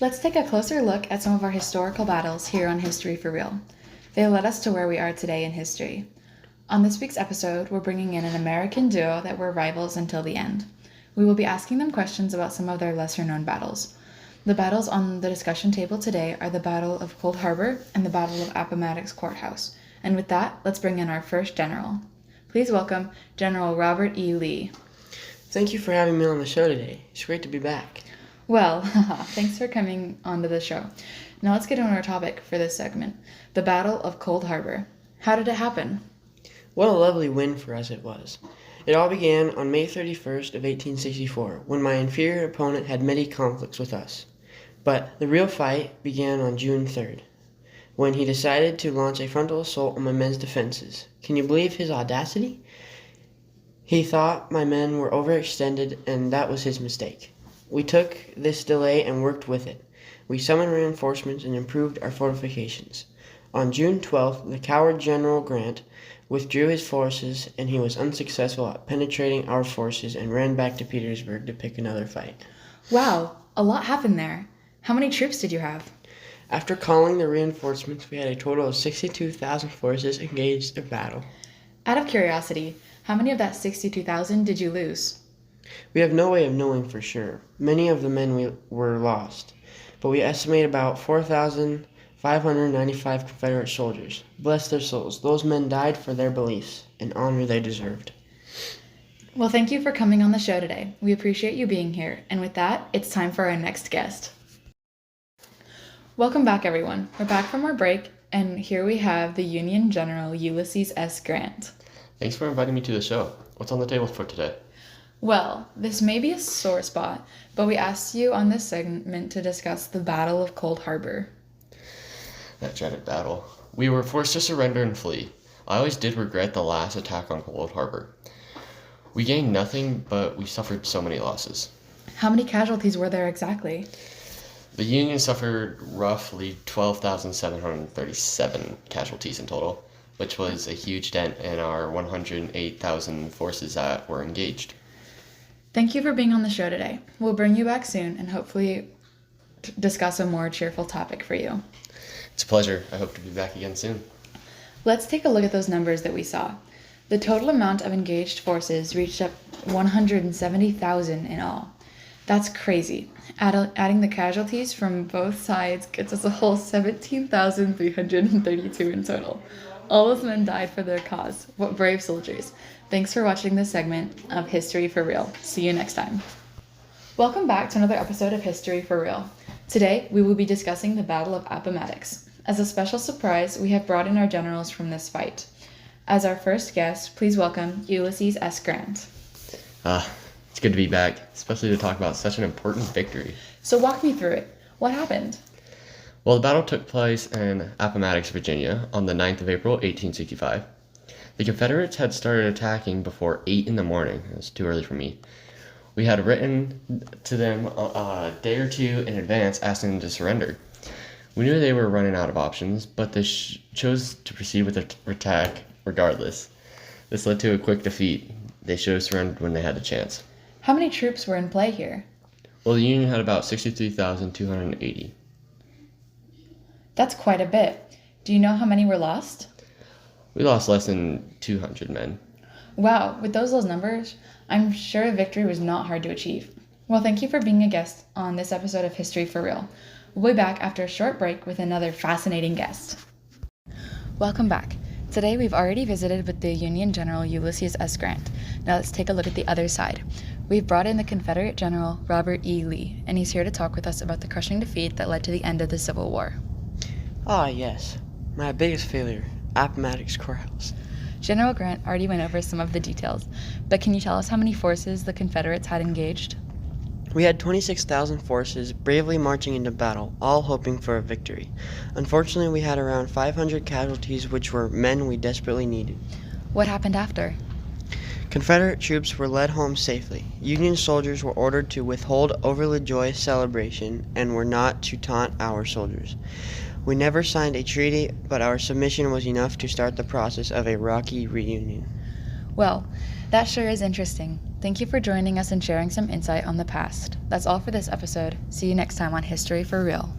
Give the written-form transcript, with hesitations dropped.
Let's take a closer look at some of our historical battles here on History for Real. They led us to where we are today in history. On this week's episode, we're bringing in an American duo that were rivals until the end. We will be asking them questions about some of their lesser-known battles. The battles on the discussion table today are the Battle of Cold Harbor and the Battle of Appomattox Courthouse. And with that, let's bring in our first general. Please welcome General Robert E. Lee. Thank you for having me on the show today. It's great to be back. Well, thanks for coming onto the show. Now let's get on our topic for this segment, the Battle of Cold Harbor. How did it happen? What a lovely win for us it was. It all began on May 31st of 1864, when my inferior opponent had many conflicts with us. But the real fight began on June 3rd, when he decided to launch a frontal assault on my men's defenses. Can you believe his audacity? He thought my men were overextended, and that was his mistake. We took this delay and worked with it. We summoned reinforcements and improved our fortifications. On June 12th, the coward General Grant withdrew his forces, and he was unsuccessful at penetrating our forces and ran back to Petersburg to pick another fight. Wow, a lot happened there. How many troops did you have? After calling the reinforcements, we had a total of 62,000 forces engaged in battle. Out of curiosity, how many of that 62,000 did you lose? We have no way of knowing for sure. Many of the men were lost, but we estimate about 4,595 Confederate soldiers. Bless their souls. Those men died for their beliefs, an honor they deserved. Well, thank you for coming on the show today. We appreciate you being here. And with that, it's time for our next guest. Welcome back, everyone. We're back from our break, and here we have the Union General Ulysses S. Grant. Thanks for inviting me to the show. What's on the table for today? Well, this may be a sore spot, but we asked you on this segment to discuss the Battle of Cold Harbor. That dreaded battle. We were forced to surrender and flee. I always did regret the last attack on Cold Harbor. We gained nothing, but we suffered so many losses. How many casualties were there exactly? The Union suffered roughly 12,737 casualties in total, which was a huge dent in our 108,000 forces that were engaged. Thank you for being on the show today. We'll bring you back soon and hopefully discuss a more cheerful topic for you. It's a pleasure. I hope to be back again soon. Let's take a look at those numbers that we saw. The total amount of engaged forces reached up 170,000 in all. That's crazy. Adding the casualties from both sides gets us a whole 17,332 in total. All those men died for their cause. What brave soldiers. Thanks for watching this segment of History for Real. See you next time. Welcome back to another episode of History for Real. Today, we will be discussing the Battle of Appomattox. As a special surprise, we have brought in our generals from this fight. As our first guest, please welcome Ulysses S. Grant. It's good to be back, especially to talk about such an important victory. So walk me through it. What happened? Well, the battle took place in Appomattox, Virginia, on the 9th of April, 1865. The Confederates had started attacking before 8 in the morning. It was too early for me. We had written to them a day or two in advance asking them to surrender. We knew they were running out of options, but they chose to proceed with their attack regardless. This led to a quick defeat. They should have surrendered when they had the chance. How many troops were in play here? Well, the Union had about 63,280. That's quite a bit. Do you know how many were lost? We lost less than 200 men. Wow, with those low numbers, I'm sure a victory was not hard to achieve. Well, thank you for being a guest on this episode of History for Real. We'll be back after a short break with another fascinating guest. Welcome back. Today we've already visited with the Union General Ulysses S. Grant. Now let's take a look at the other side. We've brought in the Confederate General Robert E. Lee, and he's here to talk with us about the crushing defeat that led to the end of the Civil War. Ah, yes. My biggest failure, Appomattox Courthouse. General Grant already went over some of the details, but can you tell us how many forces the Confederates had engaged? We had 26,000 forces bravely marching into battle, all hoping for a victory. Unfortunately, we had around 500 casualties, which were men we desperately needed. What happened after? Confederate troops were led home safely. Union soldiers were ordered to withhold overly joyous celebration and were not to taunt our soldiers. We never signed a treaty, but our submission was enough to start the process of a rocky reunion. Well, that sure is interesting. Thank you for joining us and sharing some insight on the past. That's all for this episode. See you next time on History for Real.